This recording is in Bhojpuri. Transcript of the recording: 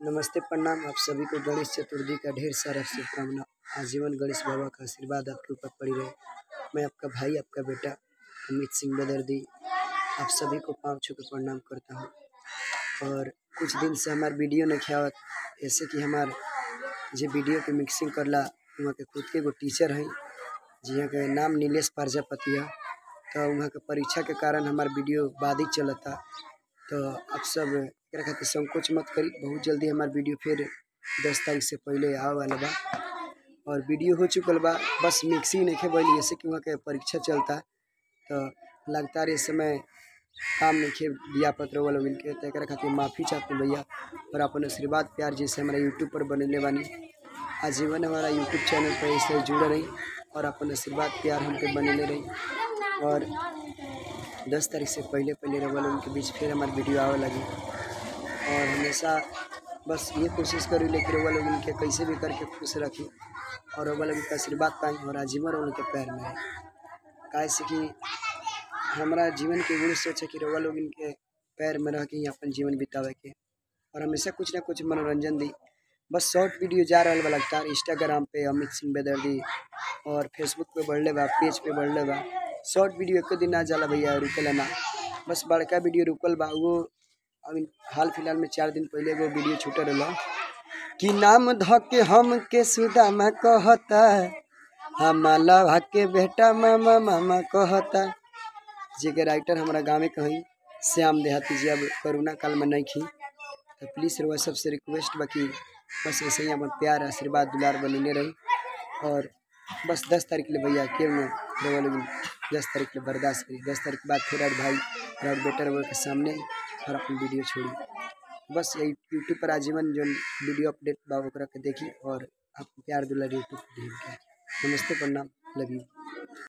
नमस्ते, प्रणाम। आप सभी को गणेश चतुर्थी का ढेर सारा शुभकामना। आजीवन गणेश बाबा का आशीर्वाद आपके ऊपर पड़ी रहे। मैं आपका भाई, आपका बेटा अमित सिंह बेदर्दी आप सभी को पाँव छू के प्रणाम करता हूँ। और कुछ दिन से हमार वीडियो नहीं खावत, ऐसे कि हमार जो वीडियो के मिक्सिंग करला वहाँ के खुद के एगो टीचर हैं, जिहाँ के नाम नीलेश प्रजापति है। तो वहाँ के परीक्षा के कारण हमार वीडियो बाधित चलता। तो आप सब एकरा खातिर संकोच मत करी, बहुत जल्दी हमार वीडियो फिर 10 तारीख से पहले आवे वाला बा। और वीडियो हो चुकल बा, बस मिक्सिंग नहीं भइल, जैसे कि वहाँ के परीक्षा चलता। तो लगातार इस समय काम नहीं दिया पत्र वाला मिल के, तो एकरा खातिर माफ़ी चाहते भैया। और अपन आशीर्वाद प्यार जैसे हमारा यूट्यूब पर बनले बानी, आजीवन हमारा यूट्यूब चैनल पर इससे जुड़े रही और अपन आशीर्वाद प्यार हमके बनले रही। और 10 तारीख से पहले रवा लोगों के बीच फिर हमारी वीडियो आवे लगी। और हमेशा बस ये कोशिश करी लेकिन रवा लोगों के कैसे भी करके खुश रखी और रवा लोगों का आशीर्वाद पाई और आजीवन उनके पैर में है। कैसे कि हमारा जीवन के गुण सोचे कि रवा लोगों के पैर में रह के ही अपन जीवन बितावे के और हमेशा कुछ ना कुछ मनोरंजन दी। बस शॉर्ट वीडियो जा रहा बा लगातार इंस्टाग्राम पे अमित सिंह बेदर्दी और फेसबुक पे बढ़ले बा, पेज पे बढ़ले बा। शॉर्ट वीडियो एक दिन ना जाला भैया, रुकेला ना। बस बड़का वीडियो रुकल बा, वो अभी हाल फिलहाल में 4 दिन पहले वो वीडियो छूटल रहा कि नाम धके हम के सुदामा कहता, हमारा के बेटा मामा मामा कहता। जी के राइटर हमारा गाँव में कहीं श्याम देहाती जी अब कोरोना काल में नहीं खी। तो प्लीज़ रउआ सबसे रिक्वेस्ट बा कि बस ऐसे ही अपन प्यार आशीर्वाद दुलार बने रही। और बस 10 तारीख ले भैया क्यों न रउआ लोग 10 तारीख ले बर्दाश्त करी। 10 तारीख के बाद फिर और भाई और बेटा रउआ के सामने और अपन वीडियो छोड़ी। बस यही यूट्यूब पर आजीवन जो वीडियो अपडेट बा ओकरा के देखी और आप प्यार दुलार यूट्यूब पर। नमस्ते, प्रणाम, लव यू।